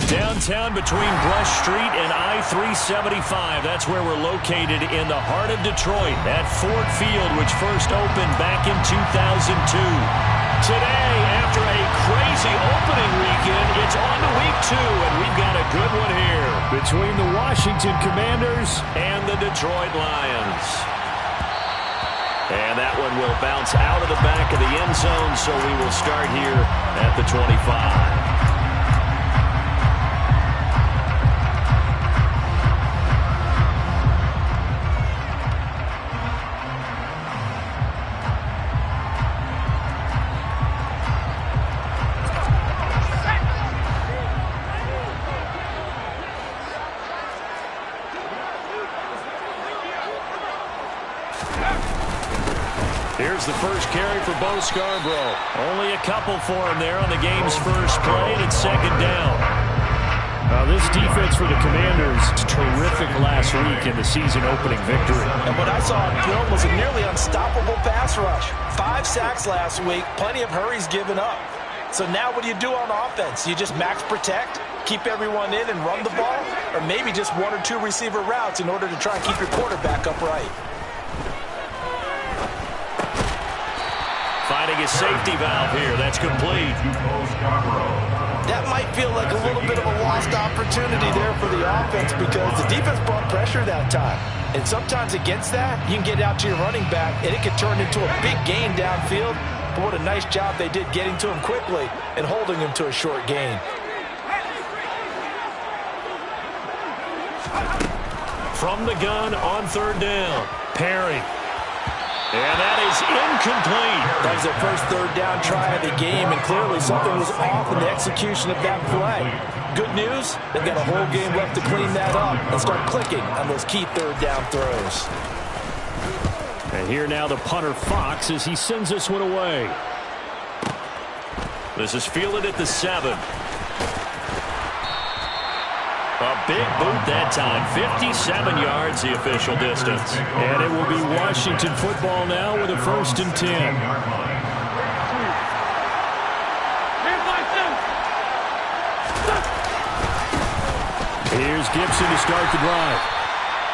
Downtown between Brush Street and I-375. That's where we're located in the heart of Detroit at Ford Field, which first opened back in 2002. Today, after a crazy opening weekend, it's on to week 2, and we've got a good one here between the Washington Commanders and the Detroit Lions. And that one will bounce out of the back of the end zone, so we will start here at the 25. Here's the first carry for Bo Scarborough. Only a couple for him there on the game's first play, and it's second down. This defense for the Commanders was terrific last week in the season-opening victory. And what I saw on film was a nearly unstoppable pass rush. 5 sacks last week, plenty of hurries given up. So now what do you do on offense? You just max protect, keep everyone in and run the ball, or maybe just 1 or 2 receiver routes in order to try and keep your quarterback upright. Finding his safety valve here. That's complete. That might feel like a little bit of a lost opportunity there for the offense because the defense brought pressure that time. And sometimes against that, you can get out to your running back, and it can turn into a big gain downfield. But what a nice job they did getting to him quickly and holding him to a short gain. From the gun on third down, Perry. And that is incomplete. That was their first third down try of the game, and clearly something was off in the execution of that play. Good news, they've got a whole game left to clean that up and start clicking on those key third down throws. And here now the punter Fox as he sends this one away. This is fielded at the 7. A big boot that time. 57 yards the official distance. And it will be Washington football now with a 1st and 10. Here's Gibson to start the drive.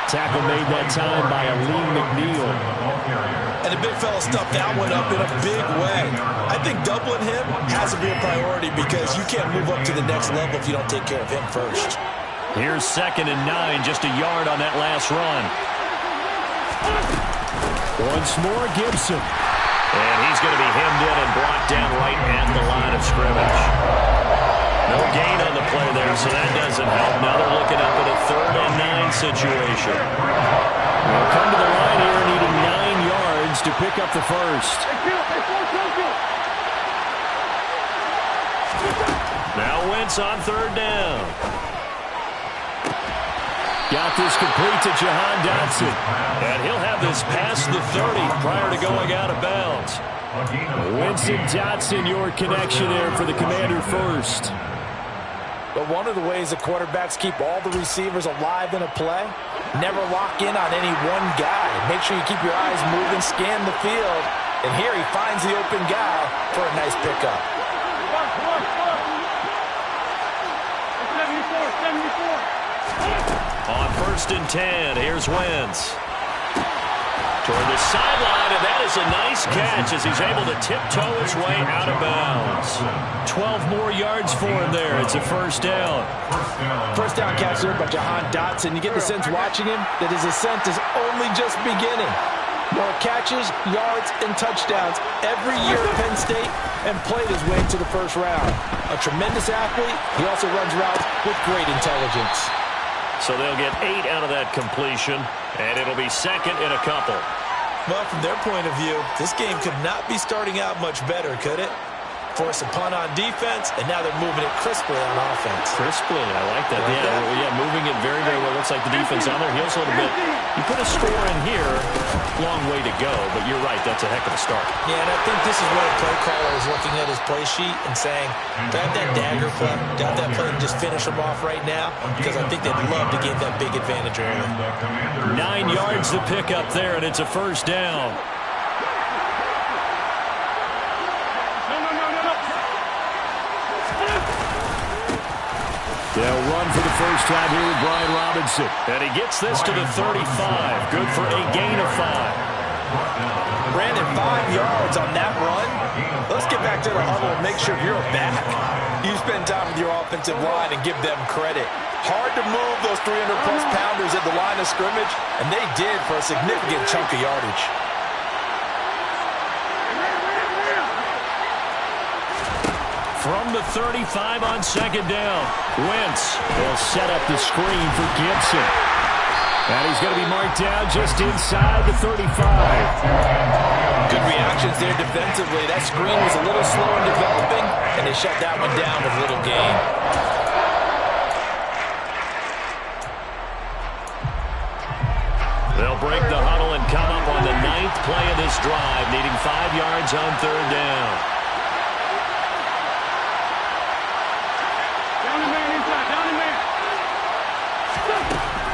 Tackle made that time by Aleem McNeil. And the big fella stuffed that one up in a big way. I think doubling him has to be a priority because you can't move up to the next level if you don't take care of him first. Here's 2nd and 9, just a yard on that last run. Once more, Gibson. And he's going to be hemmed in and brought down right at the line of scrimmage. No gain on the play there, so that doesn't help. Now they're looking up at a 3rd and 9 situation. They'll come to the line here needing 9 yards to pick up the first. Now Wentz on 3rd down. Got this complete to Jahan Dotson. And he'll have this past the 30 prior to going out of bounds. Winston Dotson, your connection there for the Commander first. But one of the ways that quarterbacks keep all the receivers alive in a play, never lock in on any one guy. Make sure you keep your eyes moving, scan the field. And here he finds the open guy for a nice pickup. 74. On 1st and 10, here's Wentz. Toward the sideline, and that is a nice catch as he's able to tiptoe his way out of bounds. 12 more yards for him there. It's a 1st down. First down catch there by Jahan Dotson. You get the sense watching him that his ascent is only just beginning. More catches, yards, and touchdowns every year at Penn State and played his way to the 1st round. A tremendous athlete. He also runs routes with great intelligence. So they'll get 8 out of that completion, and it'll be 2nd and a couple. Well, from their point of view, this game could not be starting out much better, could it? Force a punt on defense, and now they're moving it crisply on offense. Crisply, I like that. Yeah, moving it very, very well. Looks like the defense on their heels a little bit. You put a score in here, long way to go, but you're right, that's a heck of a start. Yeah, and I think this is where a play caller is looking at his play sheet and saying, grab that dagger play, got that play, and just finish them off right now, because I think they'd love to get that big advantage early. 9 yards to pick up there, and it's a 1st down. Yeah, run for the first time here with Brian Robinson. And he gets this to the 35. Good for a gain of 5. Brandon, 5 yards on that run. Let's get back to the huddle and make sure you're back. You spend time with your offensive line and give them credit. Hard to move those 300-plus pounders at the line of scrimmage, and they did for a significant chunk of yardage. From the 35 on second down, Wentz. They'll set up the screen for Gibson. And he's going to be marked down just inside the 35. Good reactions there defensively. That screen was a little slow in developing, and they shut that one down with little gain. They'll break the huddle and come up on the 9th play of this drive, needing 5 yards on third down.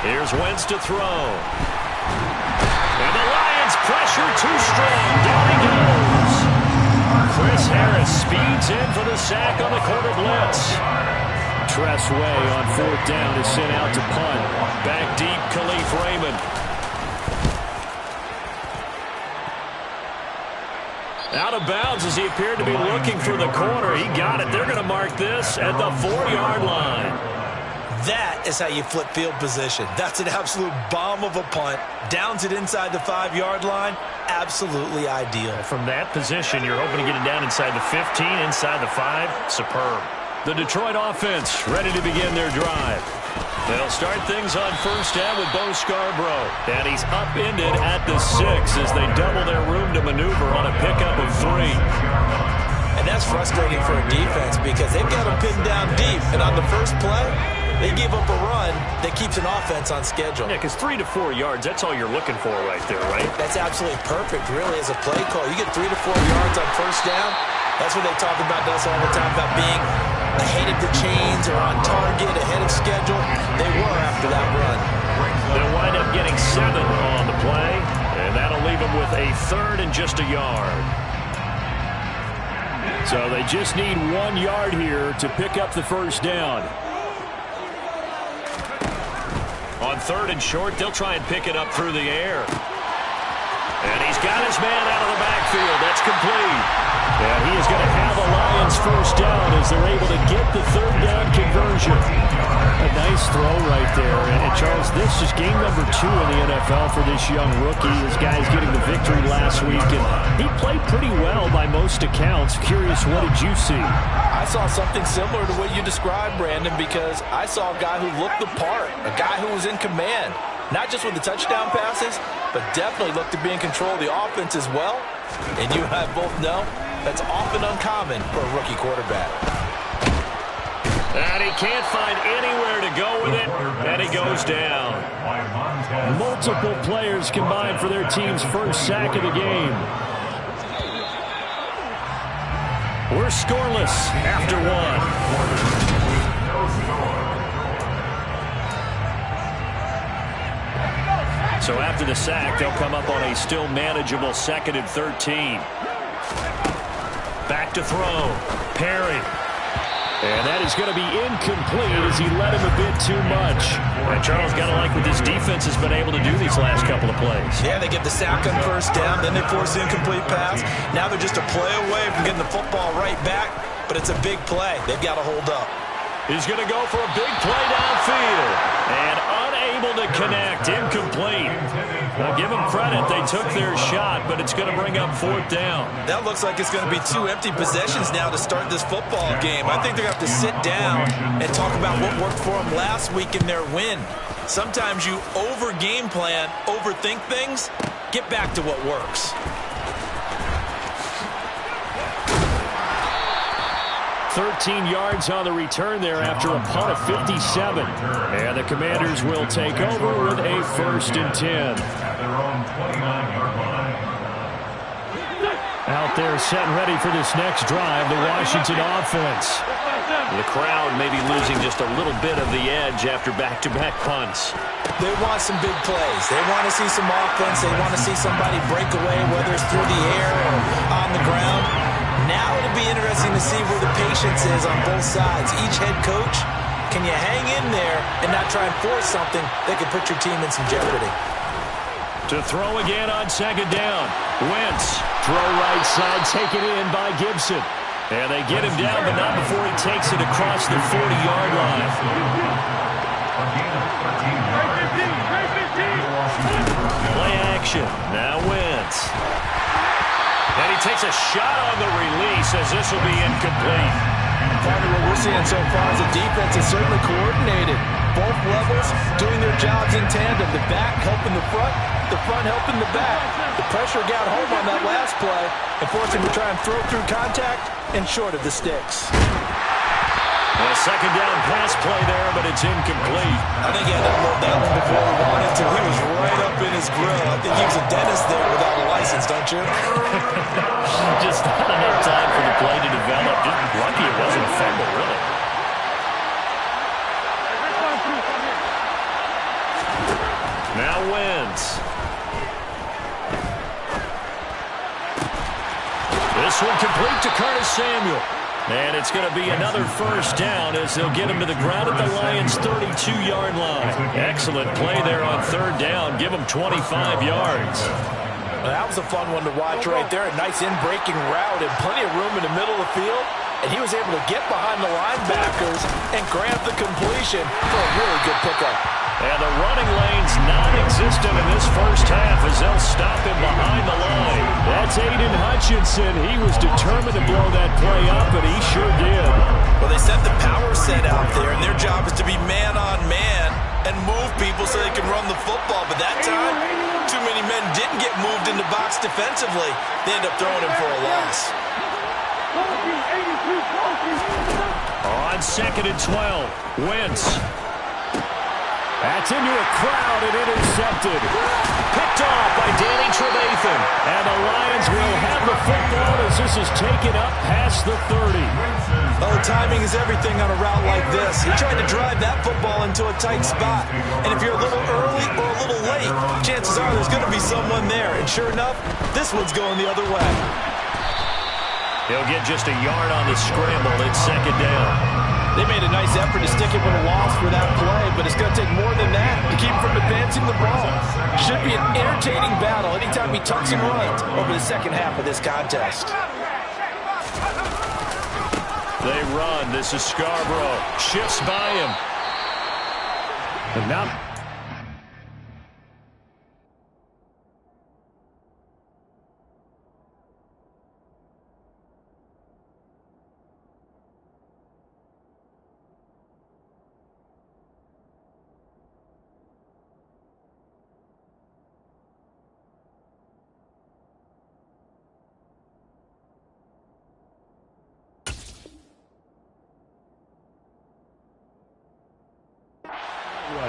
Here's Wentz to throw. And the Lions pressure too strong. Down he goes. Chris Harris speeds in for the sack on the quarter blitz. Tress Way on fourth down is sent out to punt. Back deep, Khalif Raymond. Out of bounds as he appeared to be looking for the corner. He got it. They're going to mark this at the 4-yard line. That is how you flip field position. That's an absolute bomb of a punt. Downs it inside the 5-yard line. Absolutely ideal. From that position, you're hoping to get it down inside the 15, inside the 5. Superb. The Detroit offense ready to begin their drive. They'll start things on first down with Bo Scarborough. And he's upended at the 6 as they double their room to maneuver on a pickup of 3. And that's frustrating for a defense because they've got them pinned down deep. And on the first play, they give up a run that keeps an offense on schedule. Yeah, because 3 to 4 yards, that's all you're looking for right there, right? That's absolutely perfect, really, as a play call. You get 3 to 4 yards on first down. That's what they talk about us all the time, about being ahead of the chains or on target, ahead of schedule. They were after that run. They'll wind up getting 7 on the play, and that'll leave them with a 3rd and just a yard. So they just need 1 yard here to pick up the first down. On 3rd and short, they'll try and pick it up through the air. And he's got his man out of the backfield. That's complete. And he is going to have a Lions first down as they're able to get the 3rd down conversion. A nice throw right there. And Charles, this is game number 2 in the NFL for this young rookie. This guy's getting the victory last week, and he played pretty well by most accounts. Curious, what did you see? I saw something similar to what you described, Brandon, because I saw a guy who looked the part, a guy who was in command, not just with the touchdown passes, but definitely looked to be in control of the offense as well. And you and I both know that's often uncommon for a rookie quarterback. And he can't find anywhere to go with it, and he goes down. Multiple players combined for their team's first sack of the game. We're scoreless after 1. So after the sack, they'll come up on a still manageable 2nd and 13. Back to throw. Perry. And that is going to be incomplete as he led him a bit too much. And Charles, got to like what this defense has been able to do these last couple of plays. Yeah, they get the sack on first down, then they force the incomplete pass. Now they're just a play away from getting the football right back, but it's a big play. They've got to hold up. He's going to go for a big play downfield. And unable to connect. Incomplete. Now give them credit. They took their shot, but it's going to bring up 4th down. That looks like it's going to be 2 empty possessions now to start this football game. I think they're going to have to sit down and talk about what worked for them last week in their win. Sometimes you over-game plan, overthink things. Get back to what works. 13 yards on the return there after a punt of 57. And the Commanders will take over with a 1st and 10. Out there set and ready for this next drive, the Washington offense. The crowd may be losing just a little bit of the edge after back-to-back punts. They want some big plays. They want to see some offense. They want to see somebody break away, whether it's through the air or on the ground. Now it'll be interesting to see where the patience is on both sides. Each head coach can you hang in there and not try and force something that could put your team in some jeopardy? To throw again on second down. Wentz. Throw right side, taken in by Gibson. And they get him down, but not before he takes it across the 40-yard line. Play action. Now Wentz. And he takes a shot on the release as this will be incomplete. Partner, what we're seeing so far is the defense is certainly coordinated. Both levels doing their jobs in tandem. The back helping the front helping the back. The pressure got home on that last play and forced him to try and throw through contact and short of the sticks. A second down pass play there, but it's incomplete. I think he had to unload that one before he wanted to. He was right up in his grill. I think he was a dentist there without a license, don't you? Just not enough time for the play to develop. Just lucky it wasn't a fumble, really. Now Wentz. This one complete to Curtis Samuel. And it's going to be another first down as they'll get him to the ground at the Lions' 32-yard line. Excellent play there on third down. Give him 25 yards. Well, that was a fun one to watch right there. A nice in-breaking route and plenty of room in the middle of the field. And he was able to get behind the linebackers and grab the completion for a really good pickup. And the running lane's non-existent in this first half as they'll stop him behind the line. That's Aiden Hutchinson. He was determined to blow that play up, and he sure did. Well, they set the power set out there, and their job is to be man-on-man and move people so they can run the football. But that time, too many men didn't get moved in the box defensively. They end up throwing him for a loss. On second and 12, Wentz. That's into a crowd and intercepted. Picked off by Danny Trevathan. And the Lions will have the football as this is taken up past the 30. Oh, timing is everything on a route like this. He tried to drive that football into a tight spot. And if you're a little early or a little late, chances are there's going to be someone there. And sure enough, this one's going the other way. He'll get just a yard on the scramble. It's second down. They made a nice effort to stick him with a loss for that play, but it's going to take more than that to keep him from advancing the ball. Should be an entertaining battle anytime he tucks and runs over the second half of this contest. They run. This is Scarborough. Shifts by him. And now...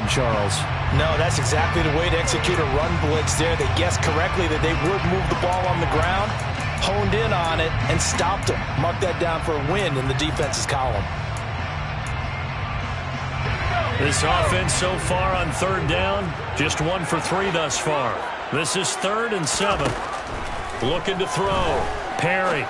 Charles. No, that's exactly the way to execute a run blitz there. They guessed correctly that they would move the ball on the ground, honed in on it, and stopped them. Mark that down for a win in the defense's column. This offense so far on third down, just 1 for 3 thus far. This is 3rd and 7. Looking to throw. Perry.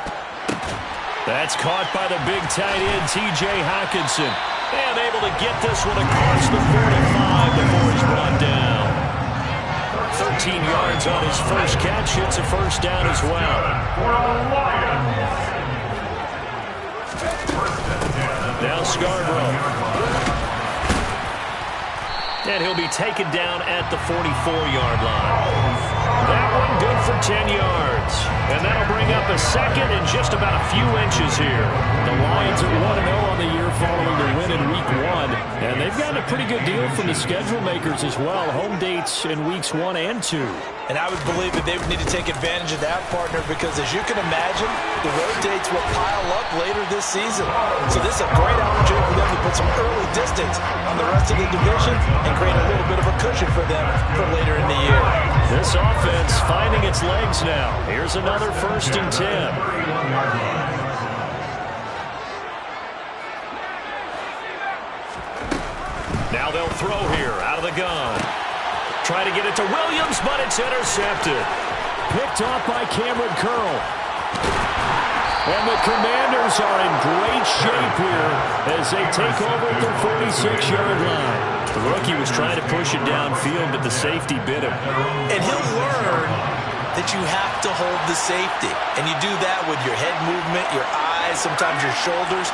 That's caught by the big tight end, T.J. Hockenson. And able to get this one across the 45 before he's brought down. 13 yards on his first catch. It's a first down as well. Now Scarborough. And he'll be taken down at the 44-yard line. That one good for 10 yards. And that'll bring up a second and just about a few inches here. The Lions are 1-0 on the year following the win in Week 1. And they've gotten a pretty good deal from the schedule makers as well. Home dates in Weeks 1 and 2. And I would believe that they would need to take advantage of that, partner, because as you can imagine, the road dates will pile up later this season. So this is a great opportunity for them to put some early distance on the rest of the division and create a little bit of a cushion for them for later in the year. This offense finding its legs now. Here's another 1st and 10. Now they'll throw here out of the gun. Try to get it to Williams, but it's intercepted. Picked off by Cameron Curl. And the Commanders are in great shape here as they take over at their 46-yard line. The rookie was trying to push it downfield, but the safety bit him. And he'll learn that you have to hold the safety. And you do that with your head movement, your eyes, sometimes your shoulders.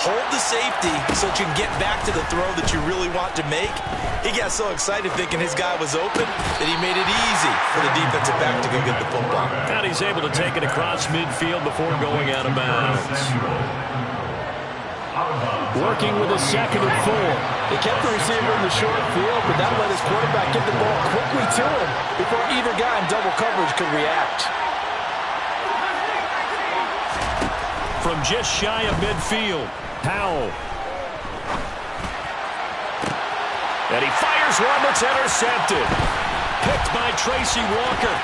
Hold the safety so that you can get back to the throw that you really want to make. He got so excited thinking his guy was open that he made it easy for the defensive back to go get the football. And he's able to take it across midfield before going out of bounds. Working with a 2nd and 4. They kept the receiver in the short field, but that let his quarterback get the ball quickly to him before either guy in double coverage could react. From just shy of midfield, Powell. And he fires one that's intercepted. Picked by Tracy Walker.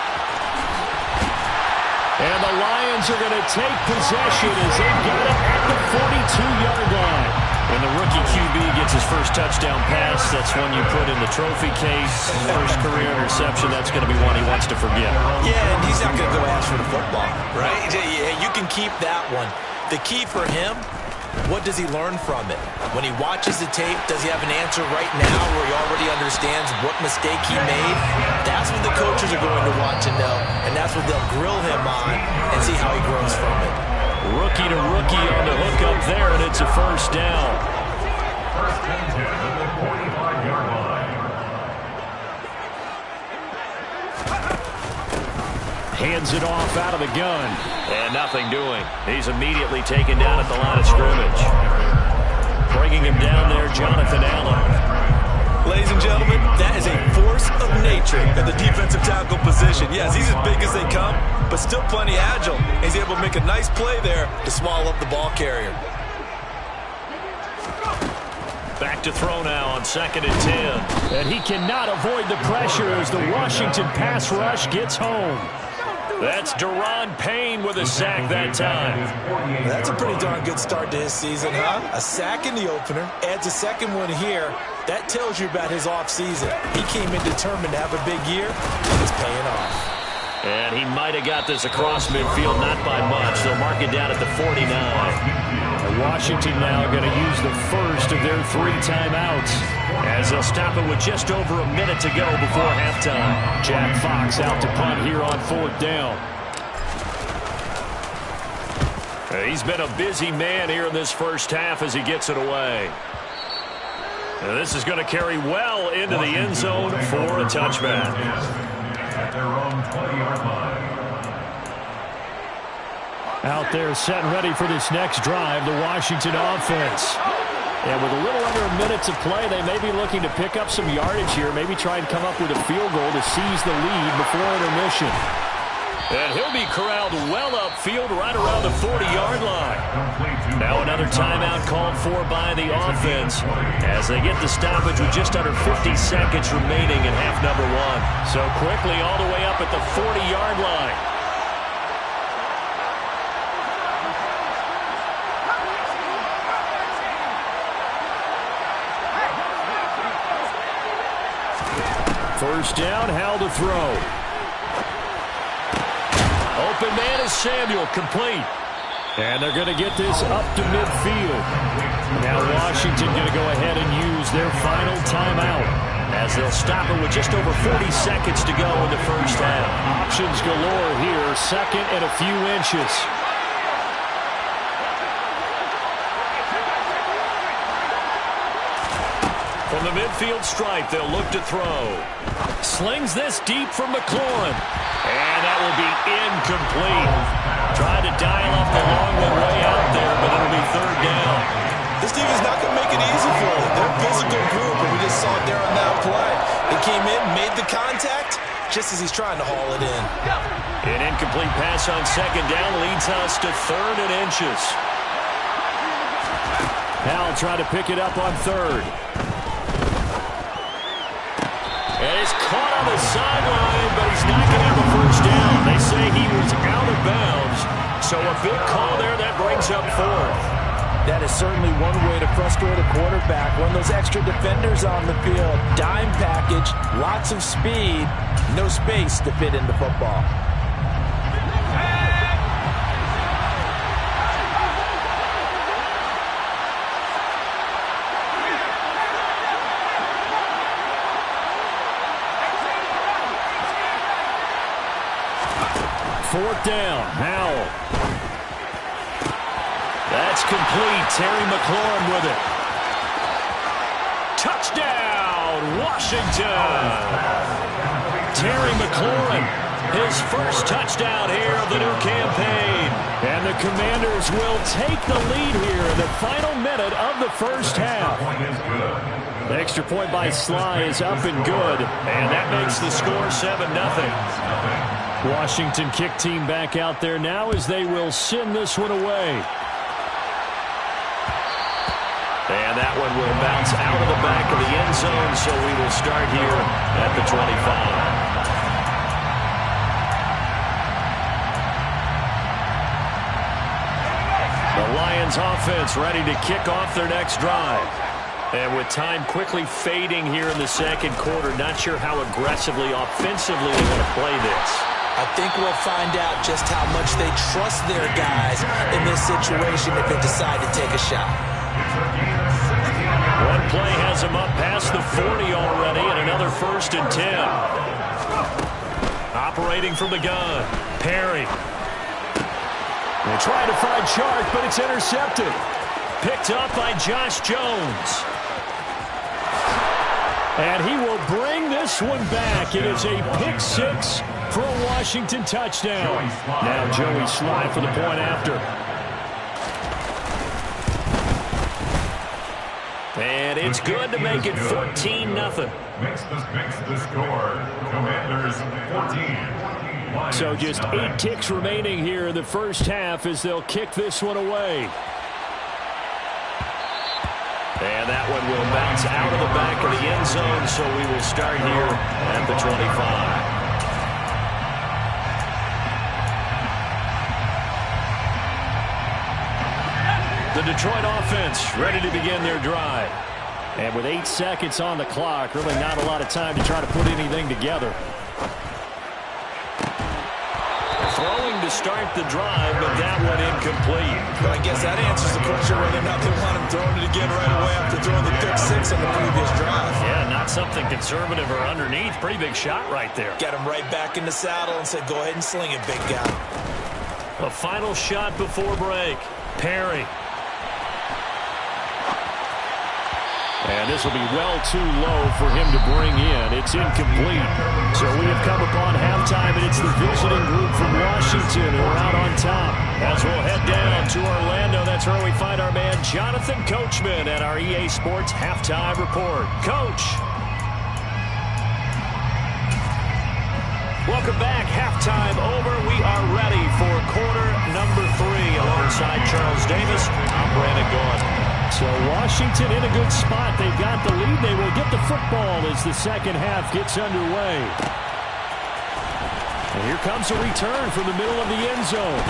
And the Lions are going to take possession as they've got it at the 42-yard line. When the rookie QB gets his first touchdown pass, that's one you put in the trophy case. First career interception, that's going to be one he wants to forget. Yeah, and he's not going to go ask for the football, right? You can keep that one. The key for him, what does he learn from it? When he watches the tape, does he have an answer right now where he already understands what mistake he made? That's what the coaches are going to want to know, and that's what they'll grill him on and see how he grows from it. Rookie to rookie on the hook up there, and it's a first down. First and 10 at the 45-yard line. Hands it off out of the gun. And nothing doing. He's immediately taken down at the line of scrimmage. Bringing him down there, Jonathan Allen. Ladies and gentlemen, that is a force of nature at the defensive tackle position. Yes, he's as big as they come, but still plenty agile. He's able to make a nice play there to swallow up the ball carrier. Back to throw now on 2nd and 10. And he cannot avoid the pressure as the Washington pass rush gets home. That's Daron Payne with a sack that time. That's a pretty darn good start to his season, huh? A sack in the opener, adds a second one here. That tells you about his offseason. He came in determined to have a big year, and it's paying off. And he might have got this across midfield, not by much. They'll mark it down at the 49. And Washington now going to use the first of their 3 timeouts. As they'll stop it with just over a minute to go before halftime. Jack Fox out to punt here on 4th down. He's been a busy man here in this first half as he gets it away. And this is going to carry well into the end zone for a touchback. At their own 20-yard line. Out there set and ready for this next drive, the Washington offense. And with a little under a minute to play, they may be looking to pick up some yardage here, maybe try and come up with a field goal to seize the lead before intermission. And he'll be corralled well upfield right around the 40-yard line. Now another timeout called for by the offense as they get the stoppage with just under 50 seconds remaining in half number 1. So quickly all the way up at the 40-yard line. First down, Howell to throw. Open man is Samuel, complete. And they're going to get this up to midfield. Now Washington going to go ahead and use their final timeout. As they'll stop it with just over 40 seconds to go in the first half. Options galore here, 2nd and a few inches. From the midfield stripe, they'll look to throw. Slings this deep from McLaurin. And that will be incomplete. Tried to dial up the long one way out there, but it'll be 3rd down. This team is not going to make it easy for them. They're a physical group, and we just saw it there on that play. They came in, made the contact, just as he's trying to haul it in. An incomplete pass on 2nd down leads us to 3rd and inches. Howell trying to pick it up on 3rd. And it's caught on the sideline, but he's not going to have a first down. They say he was out of bounds. So a big call there that brings up 4th. That is certainly one way to frustrate a quarterback. One of those extra defenders on the field. Dime package, lots of speed, no space to fit into football. brought down. Howell. That's complete. Terry McLaurin with it. Touchdown, Washington. Terry McLaurin, his first touchdown here of the new campaign. And the Commanders will take the lead here in the final minute of the first half. The extra point by Sly is up and good. And that makes the score 7-0. Washington kick team back out there now as they will send this one away. And that one will bounce out of the back of the end zone, so we will start here at the 25. The Lions offense ready to kick off their next drive. And with time quickly fading here in the second quarter, not sure how aggressively, offensively they're going to play this. I think we'll find out just how much they trust their guys in this situation if they decide to take a shot. One play has him up past the 40 already, and another 1st and 10. Operating from the gun, Perry. They try to find Chark, but it's intercepted. Picked up by Josh Jones. And he will bring this one back. It is a pick six for a Washington touchdown. Now Joey Sly for the point after. And it's good to make it 14-0. Makes the score. Commanders 14. So just 8 kicks remaining here in the first half as they'll kick this one away. And that one will bounce out of the back of the end zone, so we will start here at the 25. The Detroit offense ready to begin their drive. And with 8 seconds on the clock, really not a lot of time to try to put anything together. Throwing to start the drive, but that one incomplete. But I guess that answers the question whether or not they want him throwing it again right away after throwing the pick six on the previous drive. Yeah, not something conservative or underneath. Pretty big shot right there. Got him right back in the saddle and said, go ahead and sling it, big guy. A final shot before break. Perry. And this will be well too low for him to bring in. It's incomplete. So we have come upon halftime, and it's the visiting group from Washington who are out on top. As we'll head down to Orlando, that's where we find our man Jonathan Coachman at our EA Sports Halftime Report. Coach. Welcome back. Halftime over. We are ready for quarter number 3. Alongside Charles Davis, I'm Brandon Gaudin. So Washington in a good spot. They've got the lead. They will get the football as the second half gets underway. And here comes a return from the middle of the end zone.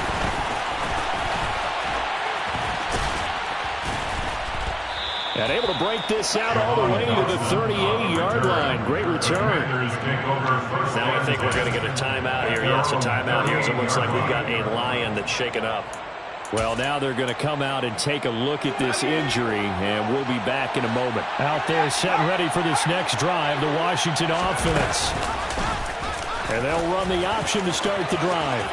And able to break this out all the way to the 38-yard line. Great return. Now I think we're going to get a timeout here. Yes, a timeout here. So it looks like we've got a Lion that's shaken up. Well, now they're going to come out and take a look at this injury, and we'll be back in a moment. Out there set and ready for this next drive, the Washington offense. And they'll run the option to start the drive.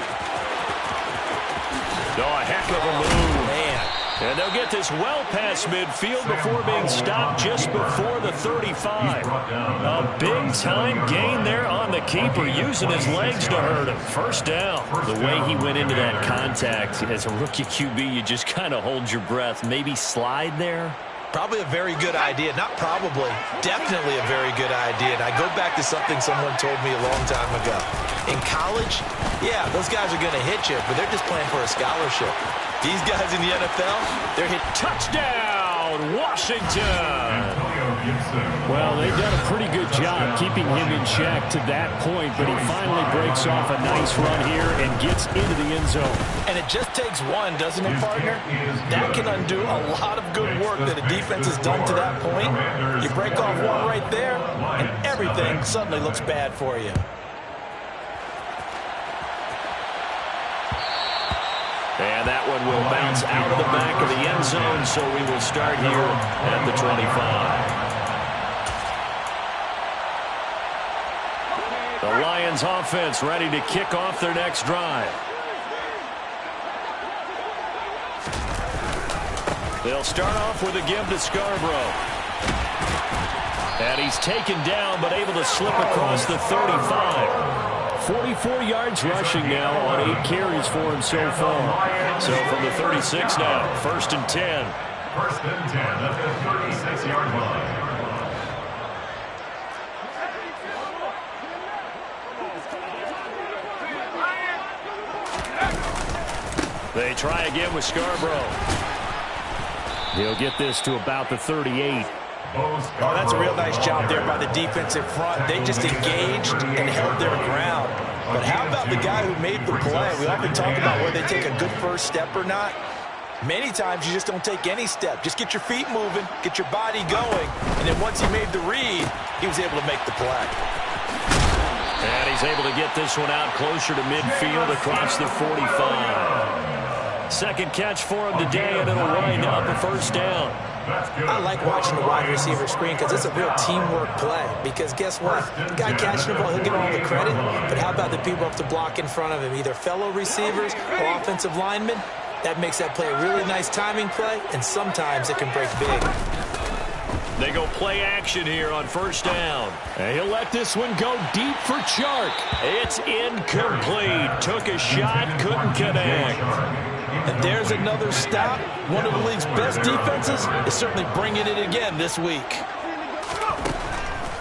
Oh, a heck of a move. Man. And they'll get this well past midfield before being stopped just before the 35. A big-time gain there on the keeper, using his legs to hurt him. First down. The way he went into that contact, as a rookie QB, you just kind of hold your breath. Maybe slide there? Probably a very good idea. Not probably. Definitely a very good idea. And I go back to something someone told me a long time ago. In college, yeah, those guys are going to hit you, but they're just playing for a scholarship. These guys in the NFL, they're hit. Touchdown, Washington! Well, they've done a pretty good job keeping him in check to that point, but he finally breaks off a nice run here and gets into the end zone. And it just takes one, doesn't it, partner? That can undo a lot of good work that a defense has done to that point. You break off one right there, and everything suddenly looks bad for you. And that one will bounce out of the back of the end zone, so we will start here at the 25. The Lions offense ready to kick off their next drive. They'll start off with a give to Scarborough. And he's taken down, but able to slip across the 35. 44 yards rushing now on 8 carries for him so far. So from the 36 now, 1st and 10. 1st and 10 at the 36-yard line. They try again with Scarborough. He'll get this to about the 38. Oh, that's a real nice job there by the defensive front. They just engaged and held their ground. But how about the guy who made the play? We often talk about whether they take a good first step or not. Many times you just don't take any step. Just get your feet moving, get your body going, and then once he made the read, he was able to make the play. And he's able to get this one out closer to midfield across the 45. Second catch for him today, and it'll wind up a 1st down. I like watching the wide receiver screen because it's a real teamwork play. Because guess what? The guy catching the ball, he'll get all the credit. But how about the people up to block in front of him, either fellow receivers or offensive linemen? That makes that play a really nice timing play, and sometimes it can break big. They go play action here on 1st down. And he'll let this one go deep for Chark. It's incomplete. Took a shot, couldn't connect. And there's another stop. One of the league's best defenses is certainly bringing it again this week.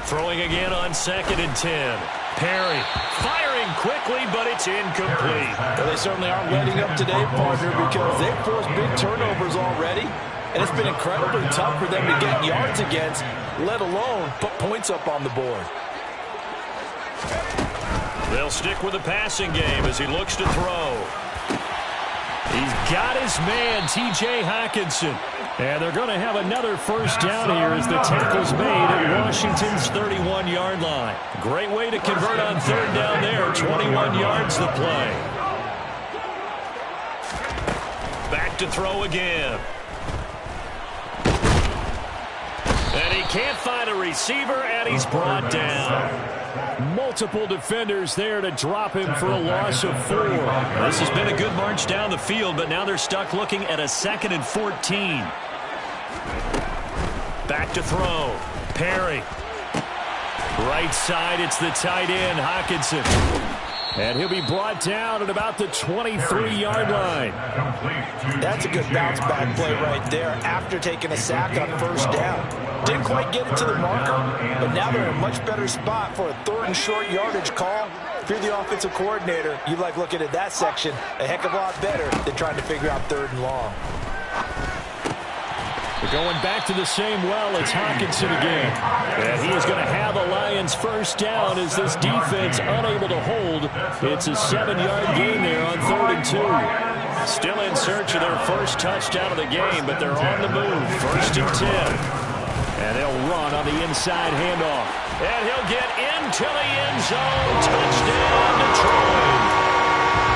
Throwing again on 2nd and 10. Perry firing quickly, but it's incomplete. Well, they certainly aren't letting up today, partner, because they've forced big turnovers already. And it's been incredibly tough for them to get yards against, let alone put points up on the board. They'll stick with the passing game as he looks to throw. He's got his man, T.J. Hockenson. And they're going to have another 1st down here as the tackle's made at Washington's 31-yard line. Great way to convert on 3rd down there. 21 yards the play. Back to throw again. And he can't find a receiver, and he's brought down. Multiple defenders there to drop him for a loss of 4. This has been a good march down the field, but now they're stuck looking at a 2nd and 14. Back to throw. Perry. Right side, it's the tight end, Hockenson. And he'll be brought down at about the 23-yard line. That's a good bounce-back play right there after taking a sack on 1st down. Didn't quite get it to the marker, but now they're in a much better spot for a 3rd and short yardage call. If you're the offensive coordinator, you like looking at that section a heck of a lot better than trying to figure out 3rd and long. We're going back to the same well. It's Hockenson again. And he is going to have a Lions 1st down as this defense unable to hold. It's a 7-yard gain there on 3rd and 2. Still in search of their 1st touchdown of the game, but they're on the move. 1st and 10. And they'll run on the inside handoff. And he'll get into the end zone. Touchdown, Detroit.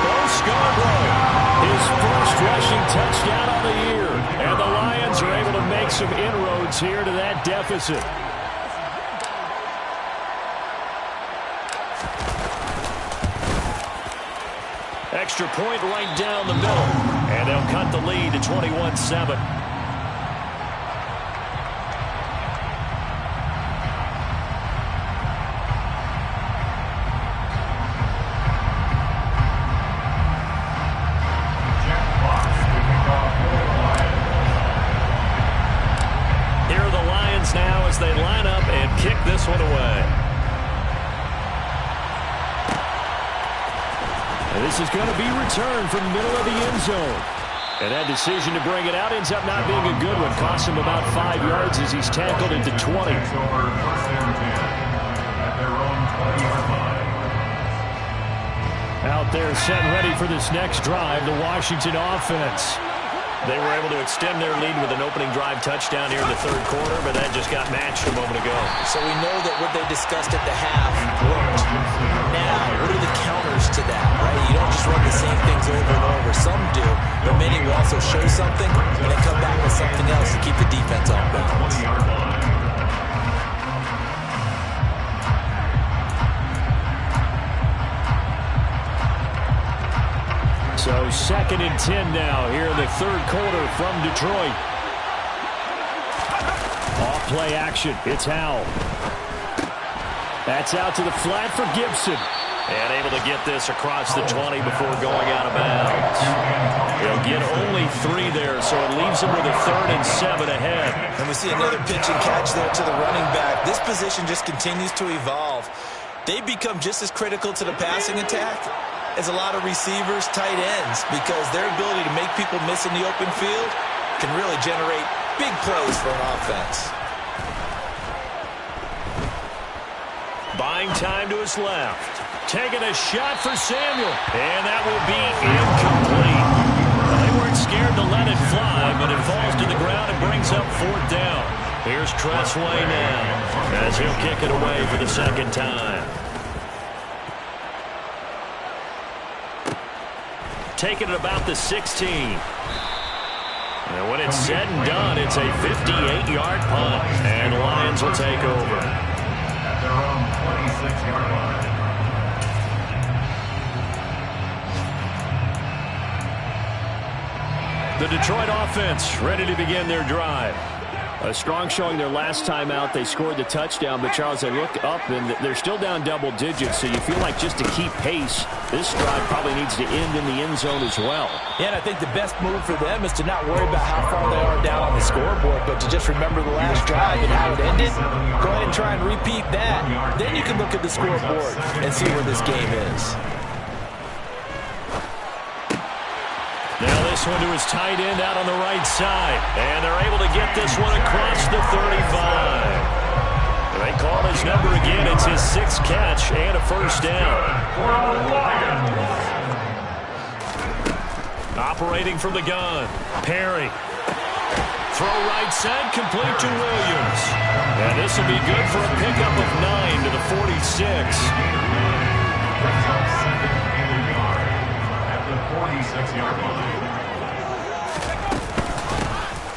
Bo Scarborough, his 1st rushing touchdown on the year. And the Lions are able to make some inroads here to that deficit. Extra point right down the middle. And they'll cut the lead to 21-7. Now as they line up and kick this one away. And this is going to be returned from the middle of the end zone. And that decision to bring it out ends up not being a good one. Costs him about 5 yards as he's tackled into 20. Out there set ready for this next drive, the Washington offense. They were able to extend their lead with an opening drive touchdown here in the 3rd quarter, but that just got matched a moment ago. So we know that what they discussed at the half worked. Now, what are the counters to that, right? You don't just run the same things over and over. Some do, but many will also show something and then come back with something else to keep the defense off balance. So 2nd and 10 now here in the third quarter from Detroit. Off play action. It's Howell. That's out to the flat for Gibson. And able to get this across the 20 before going out of bounds. They'll get only 3 there, so it leaves them with a 3rd and 7 ahead. And we see another pitch and catch there to the running back. This position just continues to evolve. They become just as critical to the passing attack as a lot of receivers, tight ends, because their ability to make people miss in the open field can really generate big plays for an offense. Buying time to his left. Taking a shot for Samuel. And that will be incomplete. They weren't scared to let it fly, but it falls to the ground and brings up 4th down. Here's Tressway now as he'll kick it away for the 2nd time. Taking it about the 16. And when it's said and done, it's a 58-yard punt. And the Lions will take over. At their own 26-yard line. The Detroit offense ready to begin their drive. A strong showing their last time out. They scored the touchdown, but Charles, they look up and they're still down double digits, so you feel like just to keep pace, this drive probably needs to end in the end zone as well. Yeah, and I think the best move for them is to not worry about how far they are down on the scoreboard, but to just remember the last drive and how it ended. Go ahead and try and repeat that. Then you can look at the scoreboard and see where this game is. Now this one to his tight end out on the right side. And they're able to get this one across the 35. They call his number again. It's his 6th catch and a 1st down. Operating from the gun. Perry. Throw right side, complete to Williams. And this will be good for a pickup of 9 to the 46. At the 46-yard line.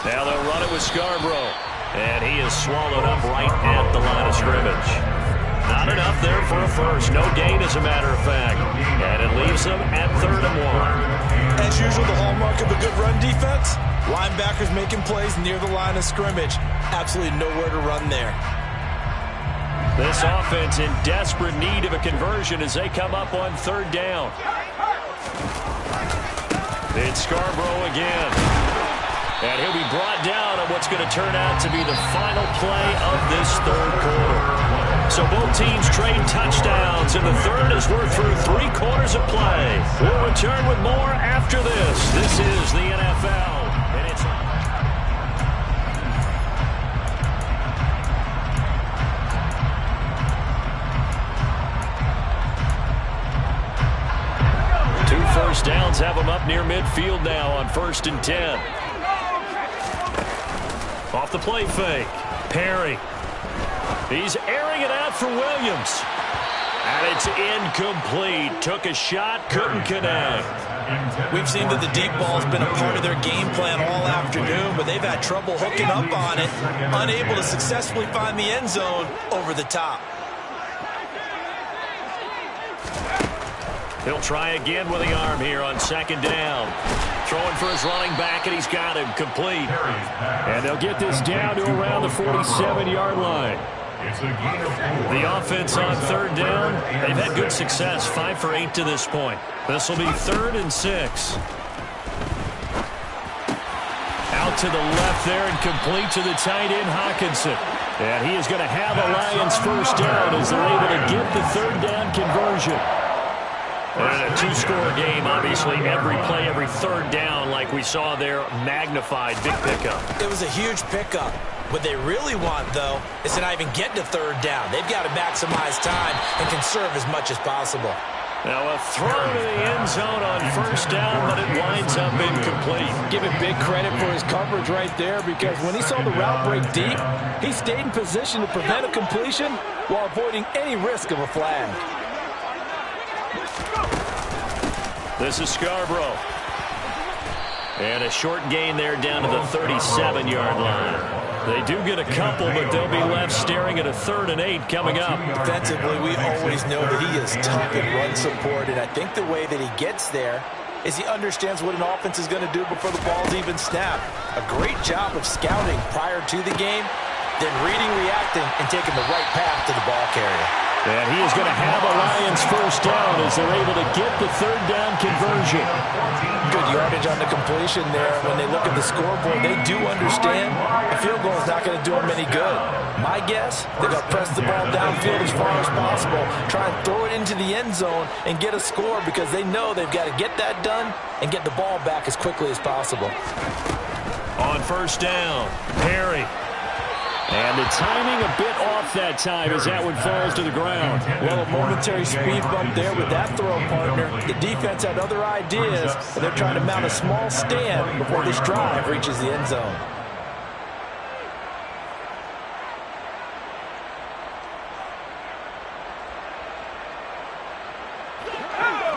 Now they'll run it with Scarborough. And he is swallowed up right at the line of scrimmage. Not enough there for a first. No gain, as a matter of fact. And it leaves them at 3rd and 1. As usual, the hallmark of a good run defense, linebackers making plays near the line of scrimmage. Absolutely nowhere to run there. This offense in desperate need of a conversion as they come up on 3rd down. It's Scarborough again. And he'll be brought down on what's going to turn out to be the final play of this 3rd quarter. So both teams trade touchdowns, and the 3rd as we're through 3 quarters of play. We'll return with more after this. This is the NFL. And it's 2 first downs have them up near midfield now on 1st and 10. Off the play fake. Perry. He's airing it out for Williams. And it's incomplete. Took a shot, couldn't connect. We've seen that the deep ball's been a part of their game plan all afternoon, but they've had trouble hooking up on it, unable to successfully find the end zone over the top. He'll try again with the arm here on 2nd down. Throwing for his running back, and he's got him complete. And they'll get this down to around the 47-yard line. The offense on 3rd down, they've had good success, 5 for 8 to this point. This will be 3rd and 6. Out to the left there and complete to the tight end, Hockenson. And he is going to have a Lions 1st down as they're able to get the 3rd down conversion. And a 2-score game, obviously, every play, every 3rd down, like we saw there, magnified, big pickup. It was a huge pickup. What they really want, though, is to not even get to 3rd down. They've got to maximize time and conserve as much as possible. Now a throw to the end zone on 1st down, but it winds up incomplete. Give him big credit for his coverage right there, because when he saw the route break deep, he stayed in position to prevent a completion while avoiding any risk of a flag. This is Scarborough. And a short gain there down to the 37-yard line. They do get a couple, but they'll be left staring at a 3rd and 8 coming up. Defensively, we always know that he is tough in run support, and I think the way that he gets there is he understands what an offense is going to do before the ball's even snapped. A great job of scouting prior to the game, then reading, reacting, and taking the right path to the ball carrier. And he is going to have a Lions first down as they're able to get the third down conversion. Good yardage on the completion there. When they look at the scoreboard, they do understand a field goal is not going to do them any good. My guess, they're going to press the ball downfield as far as possible, try and throw it into the end zone and get a score because they know they've got to get that done and get the ball back as quickly as possible. On first down, Perry. And the timing a bit off that time as that one falls to the ground. Well, a momentary speed bump there with that throw partner. The defense had other ideas, and they're trying to mount a small stand before this drive reaches the end zone.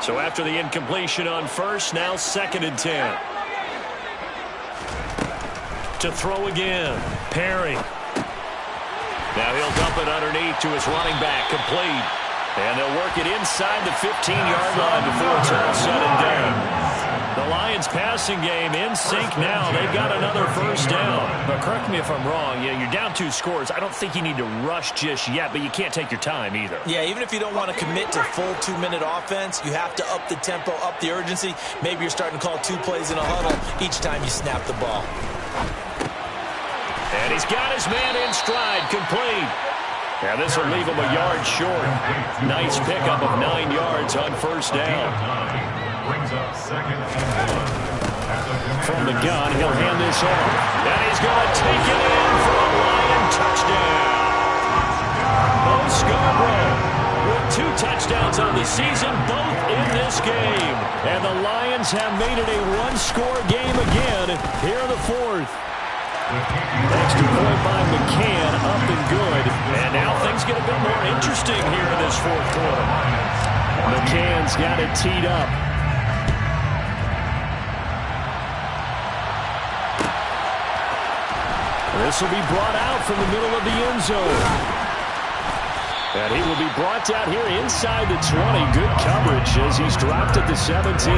So after the incompletion on first, now 2nd and 10. To throw again, Perry. Now he'll dump it underneath to his running back, complete. And they'll work it inside the 15-yard line before it's all said and done. The Lions passing game in sync now. They've got another first down. But correct me if I'm wrong. Yeah, you're down 2 scores. I don't think you need to rush just yet, but you can't take your time either. Yeah, even if you don't want to commit to full 2-minute offense, you have to up the tempo, up the urgency. Maybe you're starting to call 2 plays in a huddle each time you snap the ball. And he's got his man in stride, complete. Now this will leave him a yard short. Nice pickup of 9 yards on first down. From the gun, he'll hand this off. And he's going to take it in for a Lion touchdown. Bo Scarborough with 2 touchdowns on the season, both in this game. And the Lions have made it a 1-score game again here in the 4th. Extra point by McCann, up and good. And now things get a bit more interesting here in this 4th quarter. McCann's got it teed up. This will be brought out from the middle of the end zone. And he will be brought down here inside the 20. Good coverage as he's dropped at the 17.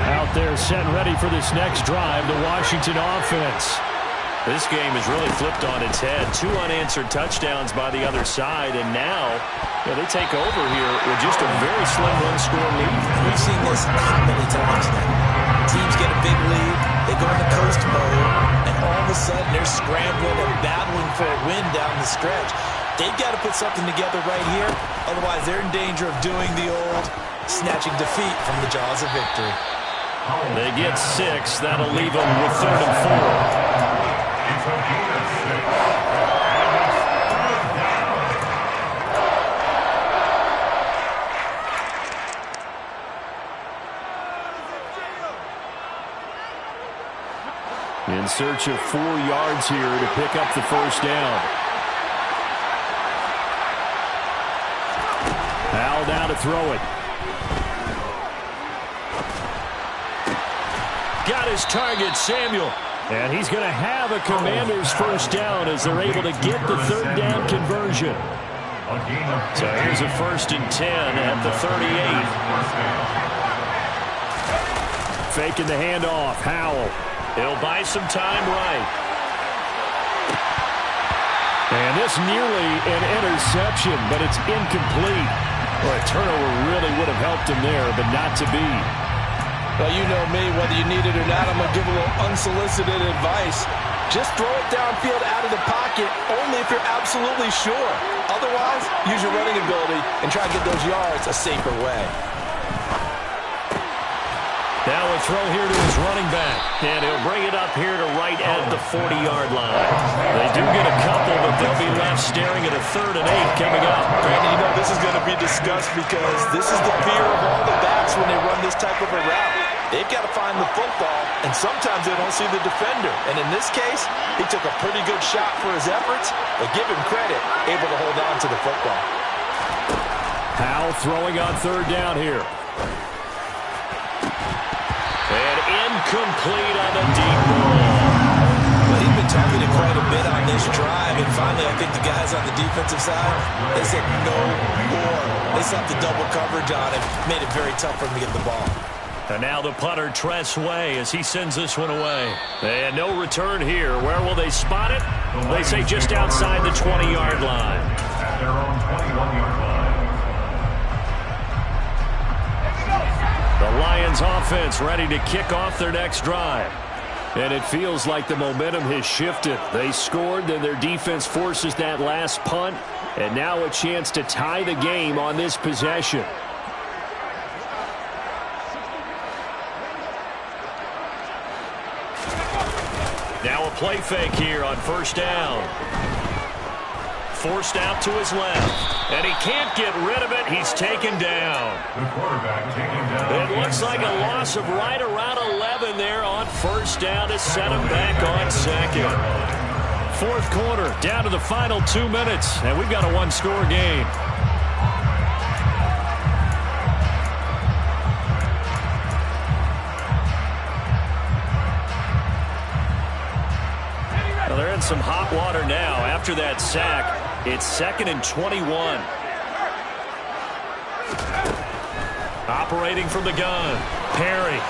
Out there set and ready for this next drive, the Washington offense. This game has really flipped on its head. 2 unanswered touchdowns by the other side, and now they take over here with just a very slim 1-score lead. We've seen this how many times now. Teams get a big lead, they go into coast mode, and all of a sudden they're scrambling and battling for a win down the stretch. They've got to put something together right here, otherwise they're in danger of doing the old snatching defeat from the jaws of victory. They get 6. That'll leave them with 3rd and 4. In search of 4 yards here to pick up the first down. Al now to throw it. Got his target, Samuel. And he's going to have a Commander's first down as they're able to get the 3rd down conversion. So here's a 1st and 10 at the 38. Faking the handoff, Howell. He'll buy some time right. And this nearly an interception, but it's incomplete. Well, a turnover really would have helped him there, but not to be. Well, you know me, whether you need it or not, I'm going to give a little unsolicited advice. Just throw it downfield out of the pocket only if you're absolutely sure. Otherwise, use your running ability and try to get those yards a safer way. Now a throw here to his running back. And he'll bring it up here to right at the 40-yard line. They do get a couple, but they'll be left staring at a 3rd and 8 coming up. Brandon, you know this is going to be discussed because this is the fear of all the backs when they run this type of a route. They've got to find the football, and sometimes they don't see the defender. And in this case, he took a pretty good shot for his efforts, but give him credit, able to hold on to the football. Howell throwing on 3rd down here. And incomplete on the deep ball. Well, he's been talking to quite a bit on this drive, and finally I think the guys on the defensive side, they said no more. They slapped the double coverage on him, made it very tough for him to get the ball. And now the punter, Tress Way, as he sends this one away. And no return here. Where will they spot it? They say just outside the 20-yard line. At their own 21-yard line. The Lions offense ready to kick off their next drive. And it feels like the momentum has shifted. They scored, then their defense forces that last punt. And now a chance to tie the game on this possession. Now a play fake here on first down. Forced out to his left. And he can't get rid of it. He's taken down. The quarterback taking down. It looks like a loss of right around 11 there on first down to set him back on second. Fourth quarter, down to the final 2 minutes. And we've got a one-score game. They're in some hot water now. After that sack, it's 2nd and 21. Operating from the gun, Perry.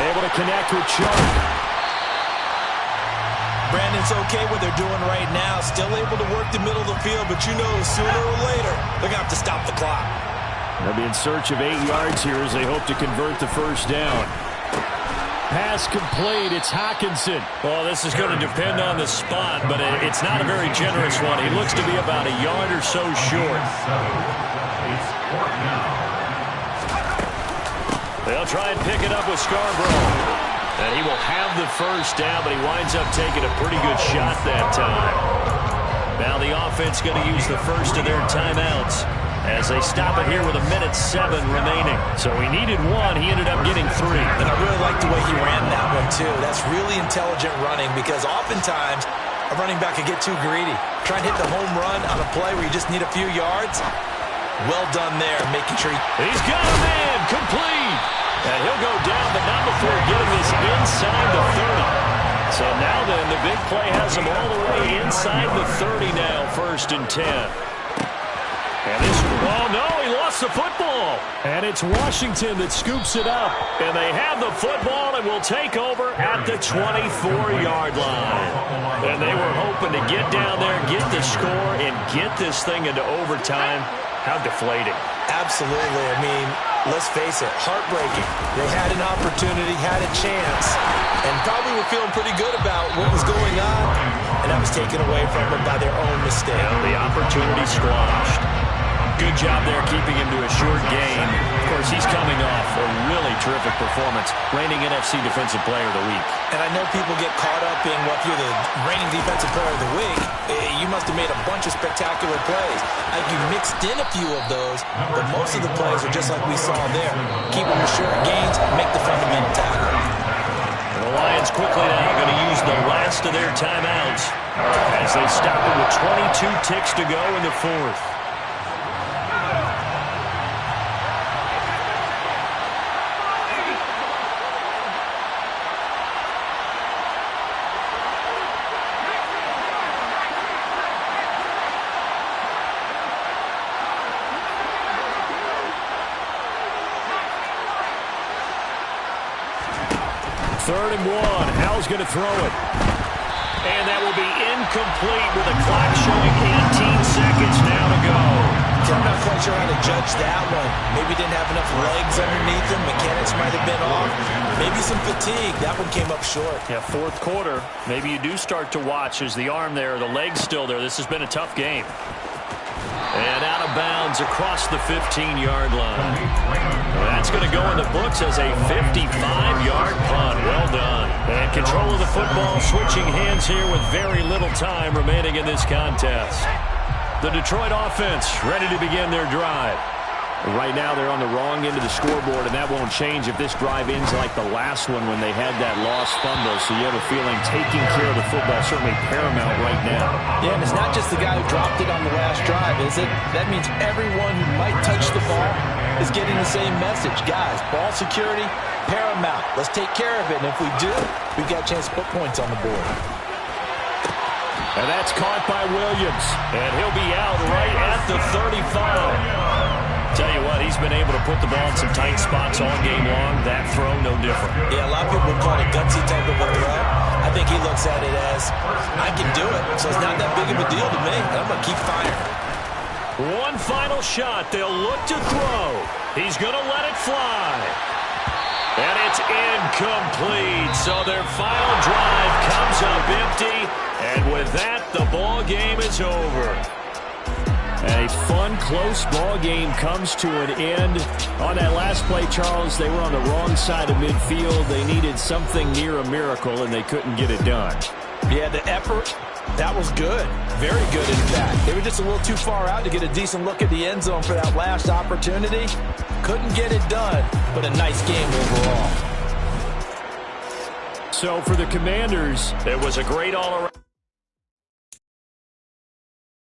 Able to connect with Chubb. Brandon's okay what they're doing right now. Still able to work the middle of the field, but you know sooner or later they're going to have to stop the clock. They'll be in search of 8 yards here as they hope to convert the first down. Pass complete. It's Hockenson. Well, this is going to depend on the spot, but it's not a very generous one. He looks to be about a yard or so short. They'll try and pick it up with Scarborough. And he will have the first down, but he winds up taking a pretty good shot that time. Now the offense going to use the first of their timeouts as they stop it here with 1:07 remaining. So he needed one. He ended up getting 3. And I really like the way he ran that one, too. That's really intelligent running because oftentimes a running back could get too greedy. Try and hit the home run on a play where you just need a few yards. Well done there, making sure he's got a man complete. And he'll go down, but not before getting this inside the 30. So now then, the big play has him all the way inside the 30 now, 1st and 10. And this, oh no, he lost the football. And it's Washington that scoops it up. And they have the football and will take over at the 24-yard line. And they were hoping to get down there, get the score, and get this thing into overtime. How deflating. Absolutely. I mean, let's face it, heartbreaking. They had an opportunity, had a chance, and probably were feeling pretty good about what was going on, and that was taken away from them by their own mistake. Well, the opportunity squashed. Good job there keeping him to a short game. Of course, he's coming off a really terrific performance, reigning NFC Defensive Player of the Week. And I know people get caught up in, well, if you're the reigning Defensive Player of the Week, you must have made a bunch of spectacular plays. I think you mixed in a few of those, but most of the plays are just like we saw there. Keep them to short gains, make the fundamental tackle. And the Lions quickly now going to use the last of their timeouts as they stop it with 22 ticks to go in the 4th. Third and 1. Hal's going to throw it. And that will be incomplete with the clock showing 18 seconds now to go. I'm not quite sure how to judge that one. Maybe didn't have enough legs underneath him. Mechanics might have been off. Maybe some fatigue. That one came up short. Yeah, 4th quarter. Maybe you do start to watch as the arm there, the leg's still there. This has been a tough game. And out of bounds across the 15-yard line. That's going to go in the books as a 55-yard punt. Well done. And control of the football, switching hands here with very little time remaining in this contest. The Detroit offense ready to begin their drive. Right now they're on the wrong end of the scoreboard, and that won't change if this drive ends like the last one when they had that lost fumble. So you have a feeling taking care of the football certainly paramount right now. Yeah, and it's not just the guy who dropped it on the last drive, is it? That means everyone who might touch the ball is getting the same message. Guys, ball security, paramount. Let's take care of it, and if we do, we've got a chance to put points on the board. And that's caught by Williams. And he'll be out right at the 35. Tell you what, he's been able to put the ball in some tight spots all game long. That throw, no different. Yeah, a lot of people would call it a gutsy type of a throw. I think he looks at it as, I can do it, so it's not that big of a deal to me, and I'm going to keep firing. One final shot. They'll look to throw. He's going to let it fly. And it's incomplete. So their final drive comes up empty. And with that, the ball game is over. A fun, close ball game comes to an end. On that last play, Charles, they were on the wrong side of midfield. They needed something near a miracle, and they couldn't get it done. Yeah, the effort, that was good. Very good, in fact. They were just a little too far out to get a decent look at the end zone for that last opportunity. Couldn't get it done, but a nice game overall. So for the Commanders, it was a great all-around.